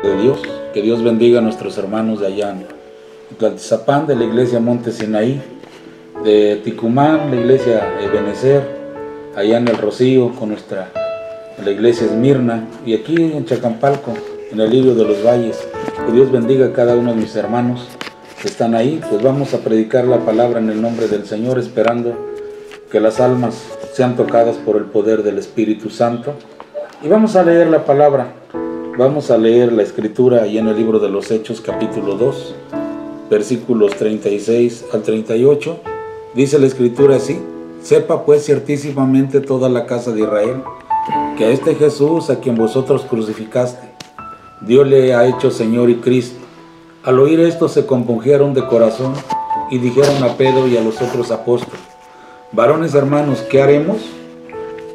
de Dios. Que Dios bendiga a nuestros hermanos de allá en Tlaltizapán, de la iglesia Monte Sinaí, de Ticumán, la iglesia Ebenezer, allá en el Rocío con la iglesia Esmirna, y aquí en Chacampalco, en el Lirio de los Valles. Que Dios bendiga a cada uno de mis hermanos que están ahí. Pues vamos a predicar la palabra en el nombre del Señor, esperando que las almas sean tocadas por el poder del Espíritu Santo. Y vamos a leer la palabra. Vamos a leer la escritura ahí en el libro de los Hechos, capítulo 2, versículos 36 al 38. Dice la escritura así: sepa pues ciertísimamente toda la casa de Israel, que a este Jesús, a quien vosotros crucificaste, Dios le ha hecho Señor y Cristo. Al oír esto se compungieron de corazón y dijeron a Pedro y a los otros apóstoles: varones hermanos, ¿qué haremos?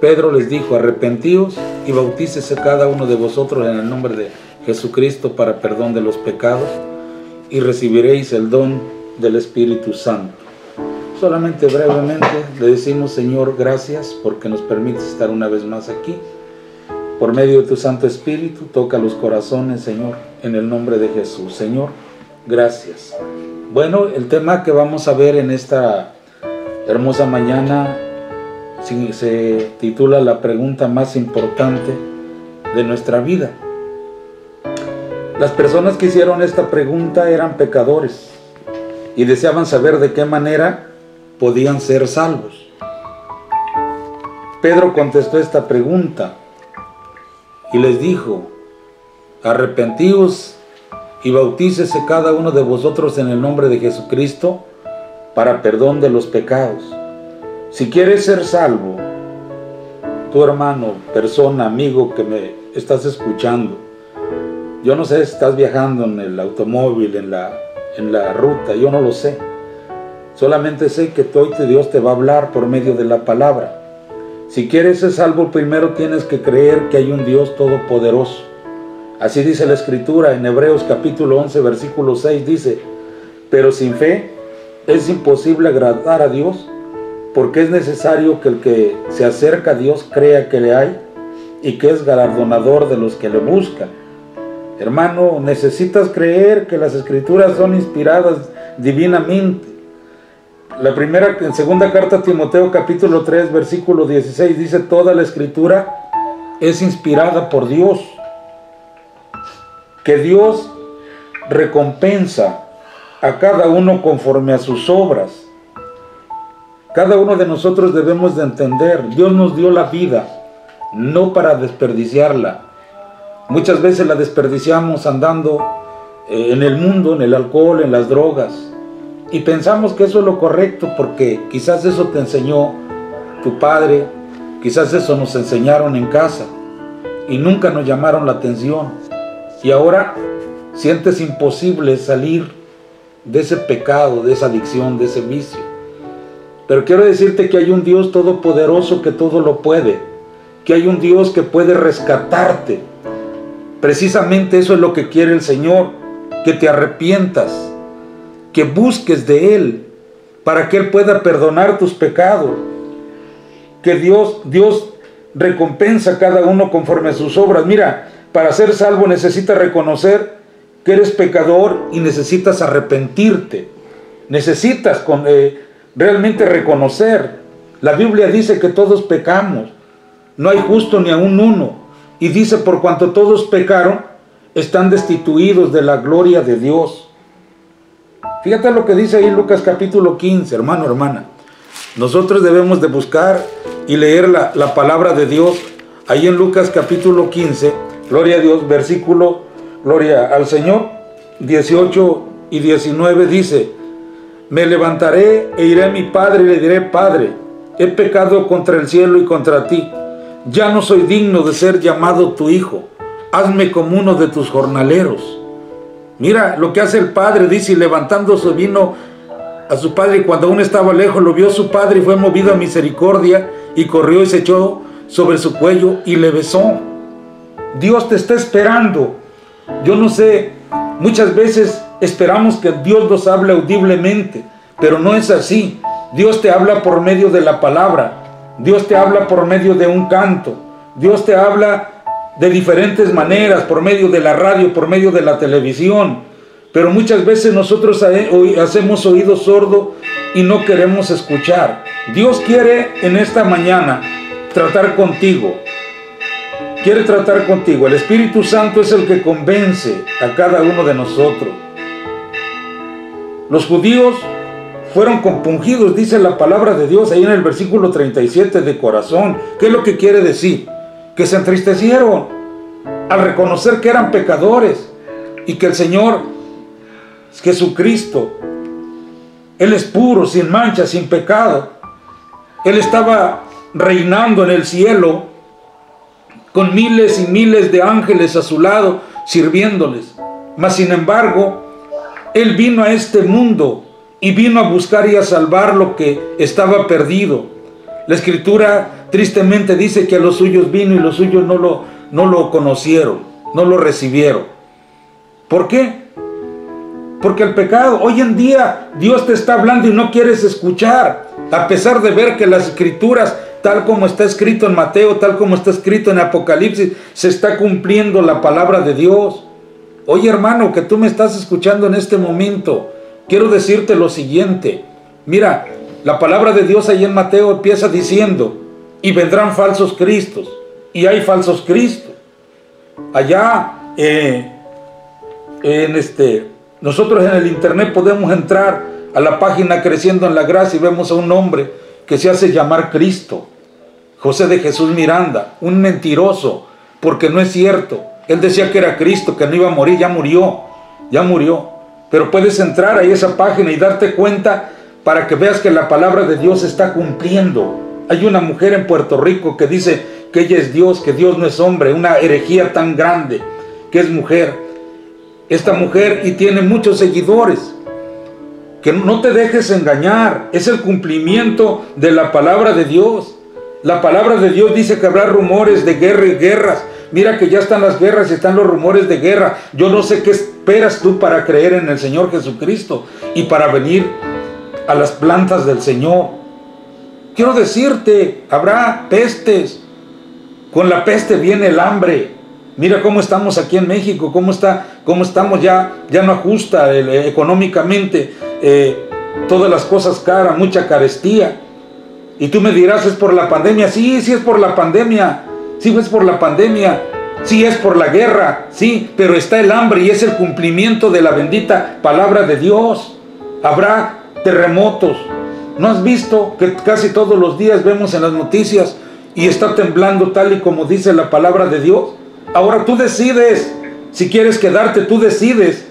Pedro les dijo: arrepentíos y bautícese cada uno de vosotros en el nombre de Jesucristo para perdón de los pecados, y recibiréis el don del Espíritu Santo. Solamente brevemente le decimos: Señor, gracias porque nos permites estar una vez más aquí. Por medio de tu Santo Espíritu, toca los corazones, Señor, en el nombre de Jesús. Señor, gracias. Bueno, el tema que vamos a ver en esta hermosa mañana se titula la pregunta más importante de nuestra vida. Las personas que hicieron esta pregunta eran pecadores y deseaban saber de qué manera podían ser salvos. Pedro contestó esta pregunta y les dijo: arrepentíos y bautícese cada uno de vosotros en el nombre de Jesucristo para perdón de los pecados. Si quieres ser salvo, tu hermano, persona, amigo que me estás escuchando, yo no sé si estás viajando en el automóvil, en la ruta, yo no lo sé. Solamente sé que hoy Dios te va a hablar por medio de la palabra. Si quieres ser salvo, primero tienes que creer que hay un Dios todopoderoso. Así dice la Escritura en Hebreos capítulo 11, versículo 6, dice: pero sin fe es imposible agradar a Dios, porque es necesario que el que se acerca a Dios crea que le hay y que es galardonador de los que le buscan. Hermano, necesitas creer que las Escrituras son inspiradas divinamente. En segunda carta a Timoteo capítulo 3 versículo 16 dice: toda la Escritura es inspirada por Dios, que Dios recompensa a cada uno conforme a sus obras. Cada uno de nosotros debemos de entender: Dios nos dio la vida no para desperdiciarla. Muchas veces la desperdiciamos andando en el mundo, en el alcohol, en las drogas, y pensamos que eso es lo correcto porque quizás eso te enseñó tu padre, quizás eso nos enseñaron en casa y nunca nos llamaron la atención, y ahora sientes imposible salir de ese pecado, de esa adicción, de ese vicio. Pero quiero decirte que hay un Dios todopoderoso que todo lo puede, que hay un Dios que puede rescatarte. Precisamente eso es lo que quiere el Señor, que te arrepientas, que busques de Él, para que Él pueda perdonar tus pecados. Que Dios recompensa a cada uno conforme a sus obras. Mira, para ser salvo necesitas reconocer que eres pecador y necesitas arrepentirte. Necesitas realmente reconocer. La Biblia dice que todos pecamos, no hay justo ni aun uno, y dice: por cuanto todos pecaron, están destituidos de la gloria de Dios. Fíjate lo que dice ahí en Lucas capítulo 15, hermano, hermana. Nosotros debemos de buscar y leer la palabra de Dios ahí en Lucas capítulo 15, gloria a Dios, versículo, gloria al Señor, 18 y 19 dice: me levantaré e iré a mi padre y le diré: Padre, he pecado contra el cielo y contra ti, ya no soy digno de ser llamado tu hijo, hazme como uno de tus jornaleros. Mira lo que hace el padre, dice: y levantándose vino a su padre, y cuando aún estaba lejos lo vio su padre y fue movido a misericordia, y corrió y se echó sobre su cuello y le besó. Dios te está esperando. Yo no sé, muchas veces esperamos que Dios nos hable audiblemente, pero no es así. Dios te habla por medio de la palabra, Dios te habla por medio de un canto, Dios te habla de diferentes maneras, por medio de la radio, por medio de la televisión, pero muchas veces nosotros hacemos oído sordo y no queremos escuchar. Dios quiere en esta mañana tratar contigo. Quiere tratar contigo. El Espíritu Santo es el que convence a cada uno de nosotros. Los judíos fueron compungidos, dice la palabra de Dios ahí en el versículo 37, de corazón. ¿Qué es lo que quiere decir? Que se entristecieron al reconocer que eran pecadores y que el Señor Jesucristo, Él es puro, sin mancha, sin pecado. Él estaba reinando en el cielo con miles y miles de ángeles a su lado, sirviéndoles. Mas sin embargo, Él vino a este mundo y vino a buscar y a salvar lo que estaba perdido. La Escritura tristemente dice que a los suyos vino y los suyos no lo conocieron, no lo recibieron. ¿Por qué? Porque el pecado, hoy en día Dios te está hablando y no quieres escuchar, a pesar de ver que las Escrituras, tal como está escrito en Mateo, tal como está escrito en Apocalipsis, se está cumpliendo la palabra de Dios. Oye, hermano, que tú me estás escuchando en este momento, quiero decirte lo siguiente. Mira, la palabra de Dios ahí en Mateo empieza diciendo: y vendrán falsos cristos, y hay falsos cristos. Allá nosotros en el internet podemos entrar a la página Creciendo en la Gracia y vemos a un hombre que se hace llamar Cristo, José de Jesús Miranda, un mentiroso, porque no es cierto. Él decía que era Cristo, que no iba a morir, ya murió. Pero puedes entrar ahí a esa página y darte cuenta para que veas que la palabra de Dios se está cumpliendo. Hay una mujer en Puerto Rico que dice que ella es Dios, que Dios no es hombre, una herejía tan grande, que es mujer. Esta mujer, y tiene muchos seguidores. Que no te dejes engañar, es el cumplimiento de la palabra de Dios. La palabra de Dios dice que habrá rumores de guerra y guerras. Mira que ya están las guerras y están los rumores de guerra. Yo no sé qué esperas tú para creer en el Señor Jesucristo y para venir a las plantas del Señor. Quiero decirte, habrá pestes. Con la peste viene el hambre. Mira cómo estamos aquí en México, cómo estamos, ya no ajusta económicamente, todas las cosas caras, mucha carestía. Y tú me dirás, ¿es por la pandemia? Sí es por la pandemia, sí es por la pandemia, sí es por la guerra, sí, pero está el hambre y es el cumplimiento de la bendita palabra de Dios. Habrá terremotos. ¿No has visto que casi todos los días vemos en las noticias y está temblando tal y como dice la palabra de Dios? Ahora tú decides si quieres quedarte, tú decides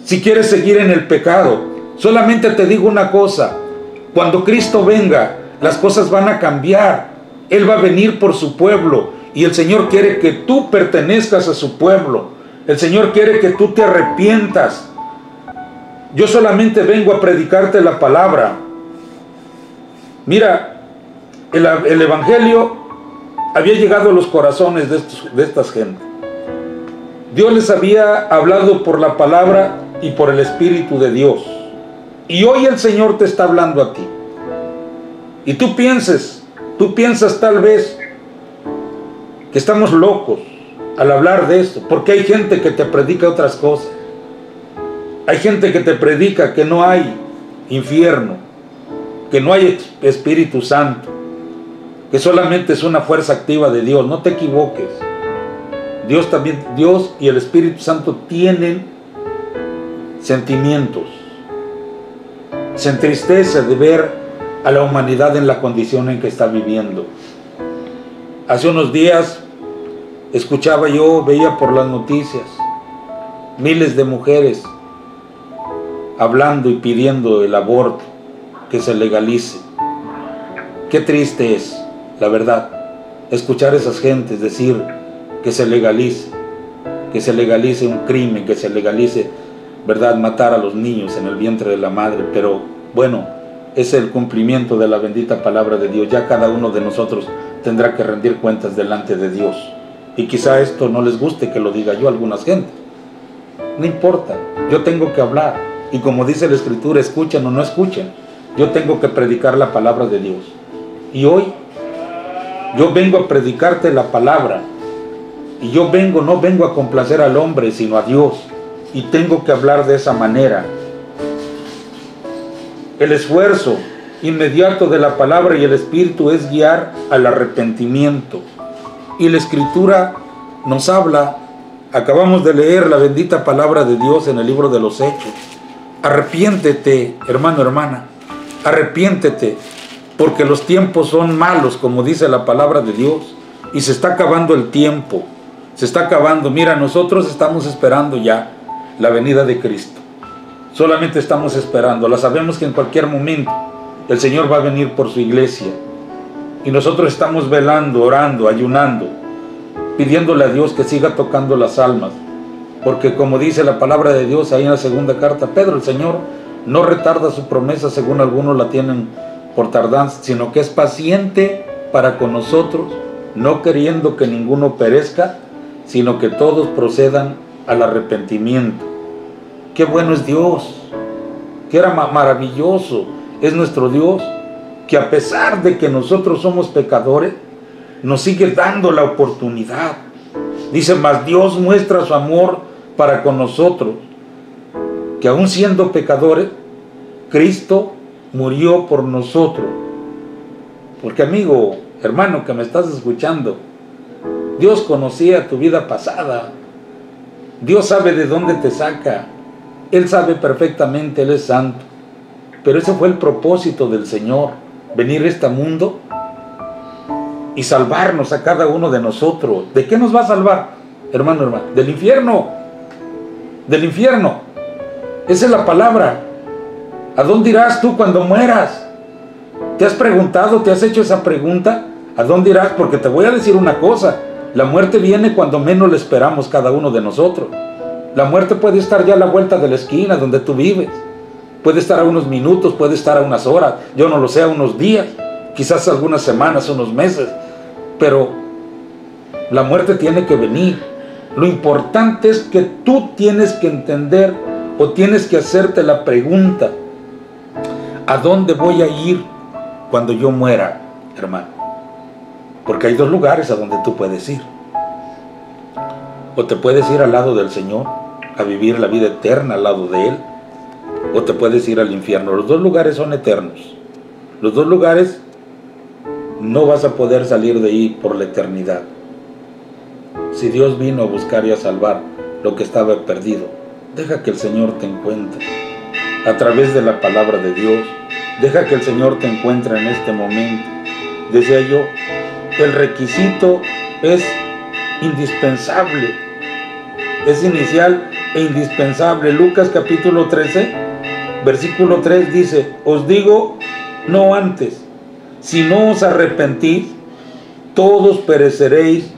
si quieres seguir en el pecado. Solamente te digo una cosa: cuando Cristo venga, las cosas van a cambiar. Él va a venir por su pueblo y el Señor quiere que tú pertenezcas a su pueblo. El Señor quiere que tú te arrepientas. Yo solamente vengo a predicarte la palabra. Mira, el Evangelio había llegado a los corazones de estas gentes. Dios les había hablado por la palabra y por el Espíritu de Dios. Y hoy el Señor te está hablando a ti. Y tú piensas tal vez que estamos locos al hablar de esto, porque hay gente que te predica otras cosas. Hay gente que te predica que no hay infierno, que no hay Espíritu Santo, que solamente es una fuerza activa de Dios. No te equivoques. Dios y el Espíritu Santo tienen sentimientos. Se entristece de ver a la humanidad en la condición en que está viviendo. Hace unos días veía por las noticias miles de mujeres hablando y pidiendo el aborto, que se legalice. Qué triste es, la verdad, escuchar a esas gentes decir que se legalice un crimen, que se legalice, ¿verdad?, matar a los niños en el vientre de la madre. Pero bueno, es el cumplimiento de la bendita palabra de Dios. Ya cada uno de nosotros tendrá que rendir cuentas delante de Dios. Y quizá esto no les guste que lo diga yo a algunas gentes. No importa, yo tengo que hablar. Y como dice la Escritura, escuchen o no escuchen, yo tengo que predicar la palabra de Dios. Y hoy yo vengo a predicarte la palabra Y yo no vengo a complacer al hombre, sino a Dios. Y tengo que hablar de esa manera. El esfuerzo inmediato de la palabra y el Espíritu es guiar al arrepentimiento. Y la Escritura nos habla, acabamos de leer la bendita palabra de Dios en el libro de los Hechos. Arrepiéntete, hermano, hermana, arrepiéntete, porque los tiempos son malos, como dice la palabra de Dios, y se está acabando el tiempo, se está acabando. Mira, nosotros estamos esperando ya la venida de Cristo, solamente estamos esperando, sabemos que en cualquier momento el Señor va a venir por su iglesia, y nosotros estamos velando, orando, ayunando, pidiéndole a Dios que siga tocando las almas, porque como dice la palabra de Dios ahí en la segunda carta, Pedro, el Señor no retarda su promesa según algunos la tienen por tardanza, sino que es paciente para con nosotros, no queriendo que ninguno perezca, sino que todos procedan al arrepentimiento. Qué bueno es Dios, qué maravilloso es nuestro Dios, que a pesar de que nosotros somos pecadores, nos sigue dando la oportunidad. Dice, mas Dios muestra su amor para con nosotros, que aun siendo pecadores, Cristo murió por nosotros. Porque, amigo, hermano que me estás escuchando, Dios conocía tu vida pasada. Dios sabe de dónde te saca. Él sabe perfectamente, Él es santo. Pero ese fue el propósito del Señor, venir a este mundo y salvarnos a cada uno de nosotros. ¿De qué nos va a salvar, hermano, hermano? Del infierno. Del infierno. Esa es la palabra. ¿A dónde irás tú cuando mueras? ¿Te has preguntado, te has hecho esa pregunta? ¿A dónde irás? Porque te voy a decir una cosa. La muerte viene cuando menos la esperamos cada uno de nosotros. La muerte puede estar ya a la vuelta de la esquina donde tú vives. Puede estar a unos minutos, puede estar a unas horas, yo no lo sé, a unos días, quizás algunas semanas, unos meses. Pero la muerte tiene que venir. Lo importante es que tú tienes que entender o tienes que hacerte la pregunta: ¿a dónde voy a ir cuando yo muera, hermano? Porque hay dos lugares a donde tú puedes ir. O te puedes ir al lado del Señor, a vivir la vida eterna al lado de Él, o te puedes ir al infierno. Los dos lugares son eternos. Los dos lugares no vas a poder salir de ahí por la eternidad. Si Dios vino a buscar y a salvar lo que estaba perdido, deja que el Señor te encuentre a través de la palabra de Dios. Deja que el Señor te encuentre en este momento. Decía yo, el requisito es indispensable, es inicial e indispensable. Lucas capítulo 13, versículo 3 dice: os digo, no antes, si no os arrepentís, todos pereceréis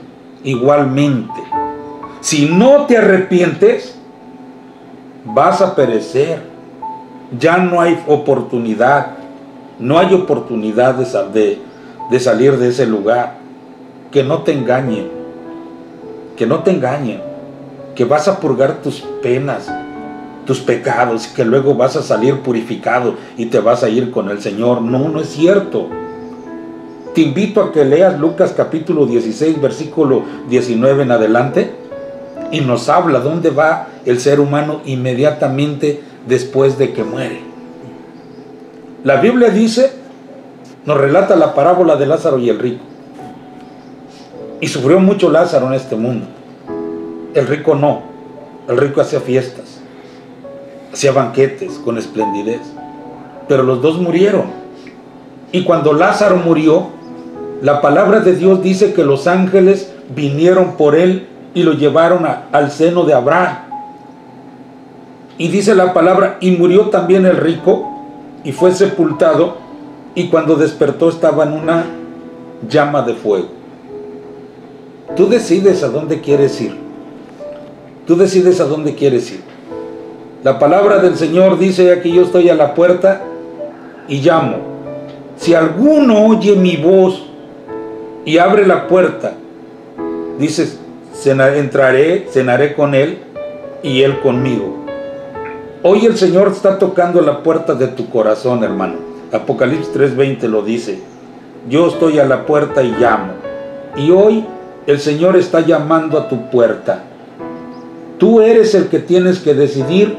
igualmente. Si no te arrepientes, vas a perecer. Ya no hay oportunidad. No hay oportunidad de salir de ese lugar. Que no te engañen. Que no te engañen. Que vas a purgar tus penas, tus pecados, que luego vas a salir purificado y te vas a ir con el Señor. No, no es cierto. Te invito a que leas Lucas capítulo 16, versículo 19 en adelante, y nos habla dónde va el ser humano inmediatamente después de que muere. La Biblia dice, nos relata la parábola de Lázaro y el rico. Y sufrió mucho Lázaro en este mundo. El rico no. El rico hacía fiestas, hacía banquetes con esplendidez. Pero los dos murieron. Y cuando Lázaro murió, la palabra de Dios dice que los ángeles vinieron por él y lo llevaron al seno de Abraham. Y dice la palabra, y murió también el rico, y fue sepultado, y cuando despertó estaba en una llama de fuego. Tú decides a dónde quieres ir. Tú decides a dónde quieres ir. La palabra del Señor dice: aquí yo estoy a la puerta y llamo. Si alguno oye mi voz y abre la puerta, dice, entraré, cenaré con él y él conmigo. Hoy el Señor está tocando la puerta de tu corazón, hermano. Apocalipsis 3:20 lo dice: yo estoy a la puerta y llamo. Y hoy El Señor está llamando a tu puerta. Tú eres el que tienes que decidir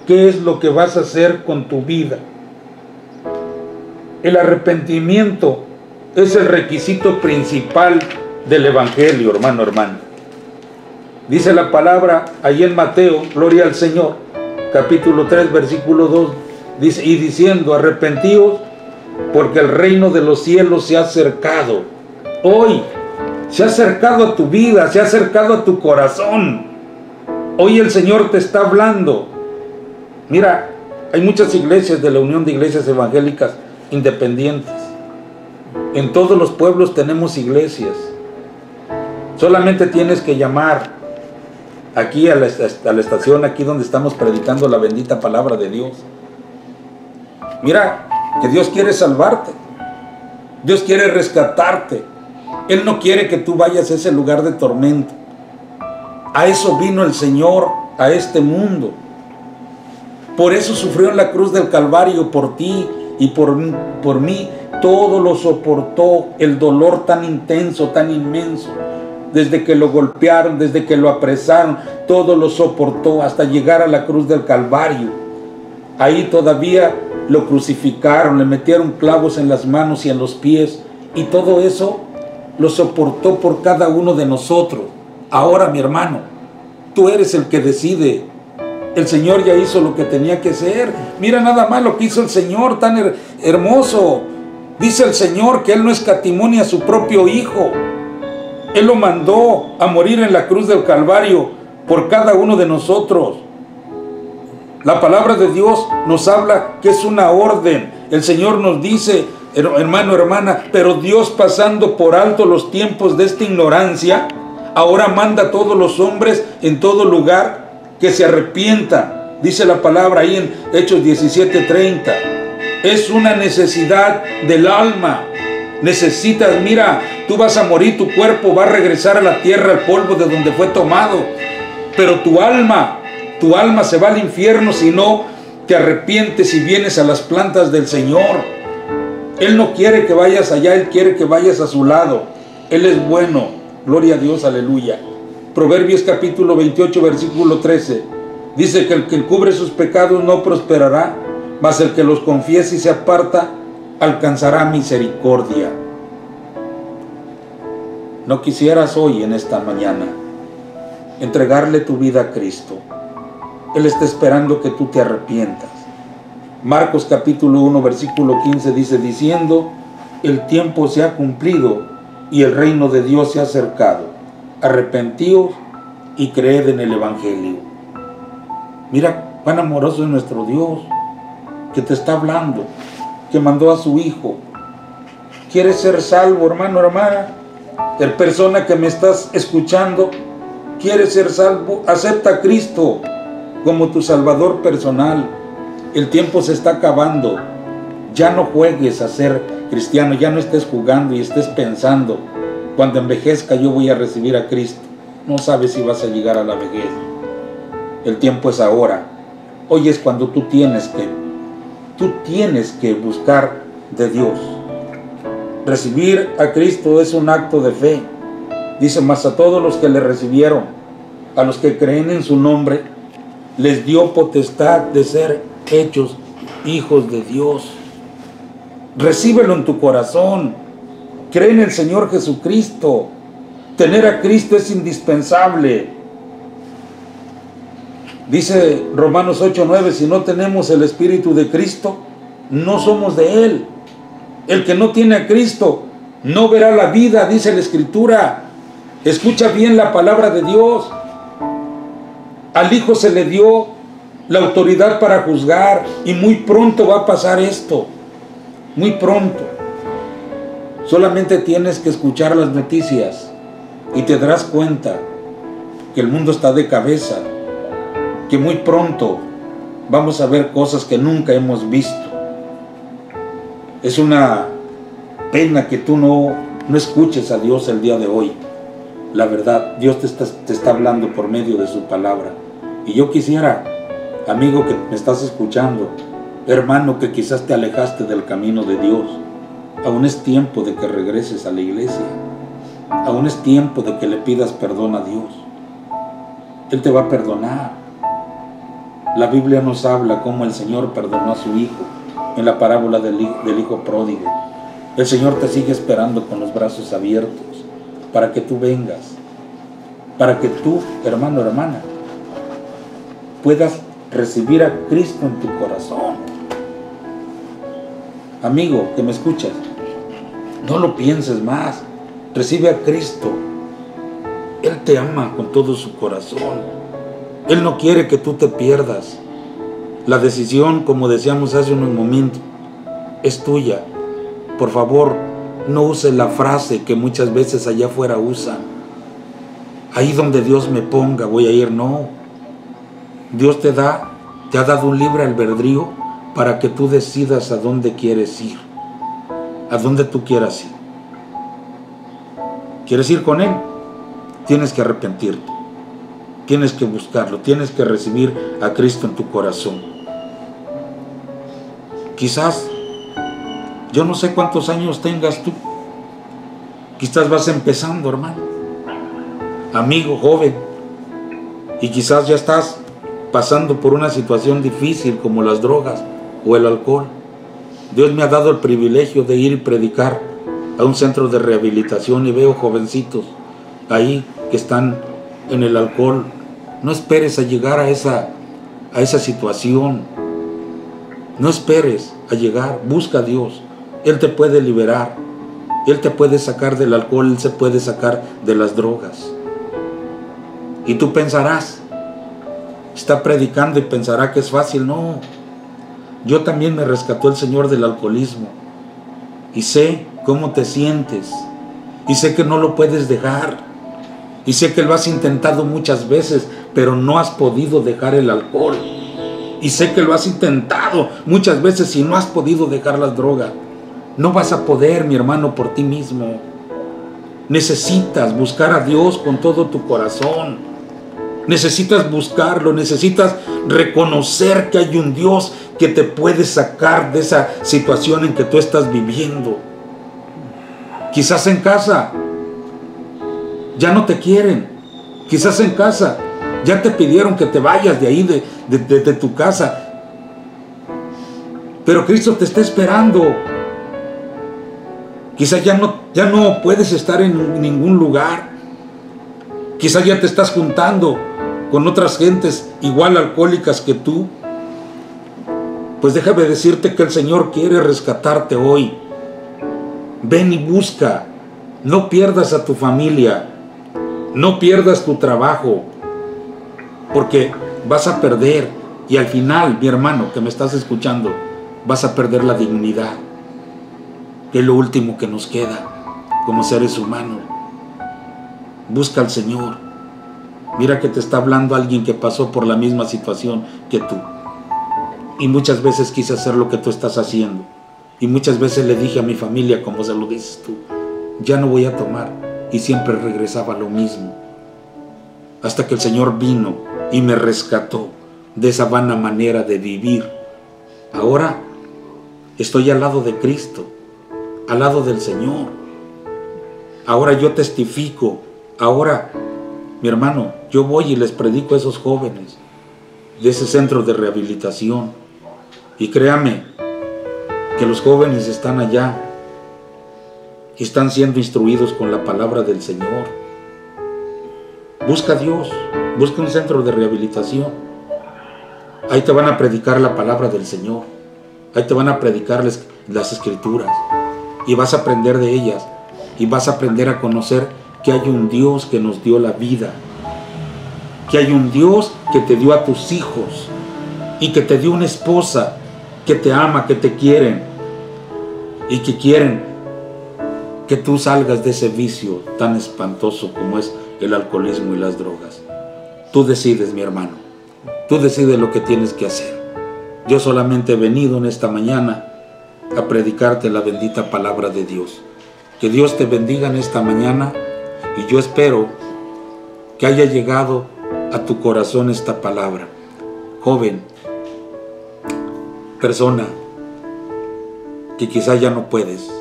qué es lo que vas a hacer con tu vida. El arrepentimiento es el requisito principal del Evangelio, hermano, hermana. Dice la palabra ahí en Mateo, gloria al Señor, capítulo 3, versículo 2, dice, y diciendo, arrepentíos, porque el reino de los cielos se ha acercado. Hoy se ha acercado a tu vida, se ha acercado a tu corazón. Hoy el Señor te está hablando. Mira, hay muchas iglesias de la Unión de Iglesias Evangélicas Independientes. En todos los pueblos tenemos iglesias. Solamente tienes que llamar aquí a la estación, aquí donde estamos predicando la bendita palabra de Dios. Mira, que Dios quiere salvarte. Dios quiere rescatarte. Él no quiere que tú vayas a ese lugar de tormento. A eso vino el Señor a este mundo. Por eso sufrió en la cruz del Calvario por ti y por mí. Todo lo soportó, el dolor tan intenso, tan inmenso. Desde que lo golpearon, desde que lo apresaron, todo lo soportó hasta llegar a la cruz del Calvario. Ahí todavía lo crucificaron, le metieron clavos en las manos y en los pies. Y todo eso lo soportó por cada uno de nosotros. Ahora, mi hermano, tú eres el que decide. El Señor ya hizo lo que tenía que hacer. Mira nada más lo que hizo el Señor, tan hermoso. Dice el Señor que Él no escatimó ni a su propio Hijo. Él lo mandó a morir en la cruz del Calvario por cada uno de nosotros. La palabra de Dios nos habla que es una orden. El Señor nos dice, hermano, hermana, pero Dios, pasando por alto los tiempos de esta ignorancia, ahora manda a todos los hombres en todo lugar que se arrepientan. Dice la palabra ahí en Hechos 17:30. Es una necesidad del alma. Necesitas, mira, tú vas a morir, tu cuerpo va a regresar a la tierra, al polvo de donde fue tomado. Pero tu alma se va al infierno si no te arrepientes y vienes a las plantas del Señor. Él no quiere que vayas allá, Él quiere que vayas a su lado. Él es bueno. Gloria a Dios, aleluya. Proverbios capítulo 28, versículo 13. Dice que el que encubre sus pecados no prosperará, mas el que los confiesa y se aparta alcanzará misericordia. ¿No quisieras hoy, en esta mañana, entregarle tu vida a Cristo? Él está esperando que tú te arrepientas. Marcos capítulo 1, versículo 15 dice, diciendo, el tiempo se ha cumplido y el reino de Dios se ha acercado. Arrepentíos y creed en el Evangelio. Mira cuán amoroso es nuestro Dios, que te está hablando, que mandó a su Hijo. ¿Quieres ser salvo, hermano, hermana? Persona que me estás escuchando, ¿quieres ser salvo? Acepta a Cristo como tu Salvador personal. El tiempo se está acabando. Ya no juegues a ser cristiano, ya no estés jugando y estés pensando, cuando envejezca yo voy a recibir a Cristo. No sabes si vas a llegar a la vejez. El tiempo es ahora. Hoy es cuando tú tienes que buscar de Dios. Recibir a Cristo es un acto de fe. Dice, mas a todos los que le recibieron, a los que creen en su nombre, les dio potestad de ser hechos hijos de Dios. Recíbelo en tu corazón. Cree en el Señor Jesucristo. Tener a Cristo es indispensable. Dice Romanos 8:9, si no tenemos el Espíritu de Cristo, no somos de Él. El que no tiene a Cristo no verá la vida, dice la Escritura. Escucha bien la palabra de Dios. Al Hijo se le dio la autoridad para juzgar y muy pronto va a pasar esto. Muy pronto. Solamente tienes que escuchar las noticias y te darás cuenta que el mundo está de cabeza, que muy pronto vamos a ver cosas que nunca hemos visto. Es una pena que tú no escuches a Dios el día de hoy. La verdad, Dios te está hablando por medio de su palabra. Y yo quisiera, amigo que me estás escuchando, hermano que quizás te alejaste del camino de Dios, aún es tiempo de que regreses a la iglesia. Aún es tiempo de que le pidas perdón a Dios. Él te va a perdonar. La Biblia nos habla cómo el Señor perdonó a su hijo en la parábola del hijo pródigo. El Señor te sigue esperando con los brazos abiertos para que tú vengas, para que tú, hermano, hermana, puedas recibir a Cristo en tu corazón. Amigo que me escuchas, no lo pienses más. Recibe a Cristo. Él te ama con todo su corazón. Él no quiere que tú te pierdas. La decisión, como decíamos hace unos momentos, es tuya. Por favor, no use la frase que muchas veces allá afuera usan. Ahí donde Dios me ponga voy a ir. No. Dios te ha dado un libre albedrío para que tú decidas a dónde quieres ir, a dónde tú quieras ir. ¿Quieres ir con Él? Tienes que arrepentirte, tienes que buscarlo, tienes que recibir a Cristo en tu corazón. Quizás, yo no sé cuántos años tengas tú, quizás vas empezando, hermano, amigo, joven, y quizás ya estás pasando por una situación difícil como las drogas o el alcohol. Dios me ha dado el privilegio de ir y predicar a un centro de rehabilitación y veo jovencitos ahí que están en el alcohol. No esperes a llegar a esa situación. No esperes a llegar. Busca a Dios. Él te puede liberar. Él te puede sacar del alcohol. Él se puede sacar de las drogas. Y tú pensarás, está predicando y pensará que es fácil. No. Yo también me rescató el Señor del alcoholismo. Y sé cómo te sientes. Y sé que no lo puedes dejar. Y sé que lo has intentado muchas veces, pero no has podido dejar el alcohol. Y sé que lo has intentado muchas veces y no has podido dejar las drogas. No vas a poder, mi hermano, por ti mismo. Necesitas buscar a Dios con todo tu corazón. Necesitas buscarlo, necesitas reconocer que hay un Dios que te puede sacar de esa situación en que tú estás viviendo. Quizás en casa ya no te quieren. Quizás en casa ya te pidieron que te vayas de ahí, de tu casa. Pero Cristo te está esperando. Quizás ya no puedes estar en ningún lugar. Quizás ya te estás juntando con otras gentes igual alcohólicas que tú. Pues déjame decirte que el Señor quiere rescatarte hoy. Ven y busca. No pierdas a tu familia. No pierdas tu trabajo. Porque vas a perder. Y al final, mi hermano que me estás escuchando, vas a perder la dignidad, que es lo último que nos queda como seres humanos. Busca al Señor. Mira que te está hablando alguien que pasó por la misma situación que tú. Y muchas veces quise hacer lo que tú estás haciendo. Y muchas veces le dije a mi familia, como se lo dices tú, ya no voy a tomar. Y siempre regresaba lo mismo. Hasta que el Señor vino y me rescató de esa vana manera de vivir. Ahora estoy al lado de Cristo, al lado del Señor. Ahora yo testifico. Ahora, mi hermano, yo voy y les predico a esos jóvenes de ese centro de rehabilitación. Y créame que los jóvenes están allá y están siendo instruidos con la palabra del Señor. Busca a Dios, busca un centro de rehabilitación. Ahí te van a predicar la palabra del Señor. Ahí te van a predicar las Escrituras. Y vas a aprender de ellas. Y vas a aprender a conocer que hay un Dios que nos dio la vida. Que hay un Dios que te dio a tus hijos. Y que te dio una esposa que te ama, que te quieren. Y que quieren que tú salgas de ese vicio tan espantoso como es el alcoholismo y las drogas. Tú decides, mi hermano. Tú decides lo que tienes que hacer. Yo solamente he venido en esta mañana a predicarte la bendita palabra de Dios. Que Dios te bendiga en esta mañana y yo espero que haya llegado a tu corazón esta palabra. Joven, persona que quizá ya no puedes,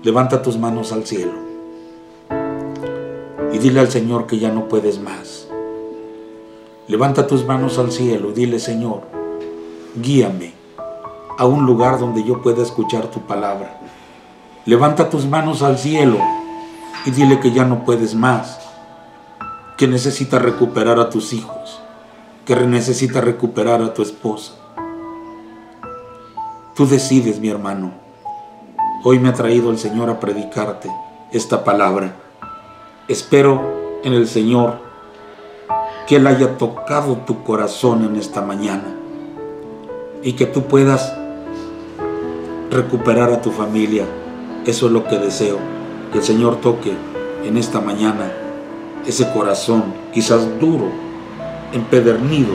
levanta tus manos al cielo y dile al Señor que ya no puedes más. Levanta tus manos al cielo y dile: Señor, guíame a un lugar donde yo pueda escuchar tu palabra. Levanta tus manos al cielo y dile que ya no puedes más, que necesitas recuperar a tus hijos, que necesitas recuperar a tu esposa. Tú decides, mi hermano. Hoy me ha traído el Señor a predicarte esta palabra. Espero en el Señor que Él haya tocado tu corazón en esta mañana y que tú puedas recuperar a tu familia. Eso es lo que deseo, que el Señor toque en esta mañana ese corazón, quizás duro, empedernido.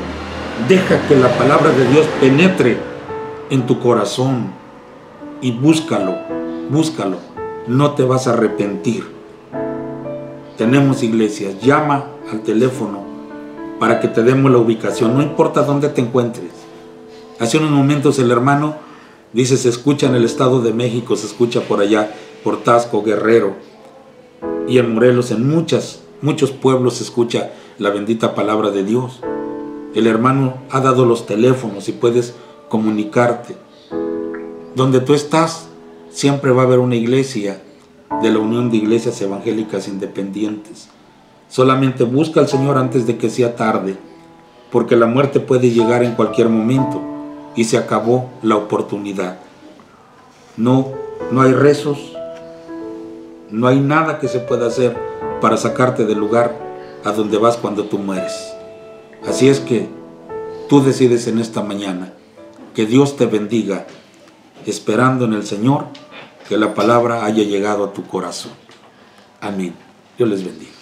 Deja que la palabra de Dios penetre en tu corazón y búscalo, búscalo. No te vas a arrepentir. Tenemos iglesias. Llama al teléfono para que te demos la ubicación, no importa dónde te encuentres. Hace unos momentos el hermano dice: se escucha en el Estado de México, se escucha por allá, por Tasco, Guerrero, y en Morelos, en muchos pueblos se escucha la bendita palabra de Dios. El hermano ha dado los teléfonos y puedes comunicarte. Donde tú estás, siempre va a haber una iglesia de la Unión de Iglesias Evangélicas Independientes. Solamente busca al Señor antes de que sea tarde, porque la muerte puede llegar en cualquier momento y se acabó la oportunidad. No hay rezos, no hay nada que se pueda hacer para sacarte del lugar a donde vas cuando tú mueres. Así es que tú decides en esta mañana. Que Dios te bendiga, esperando en el Señor que la palabra haya llegado a tu corazón. Amén. Dios les bendiga.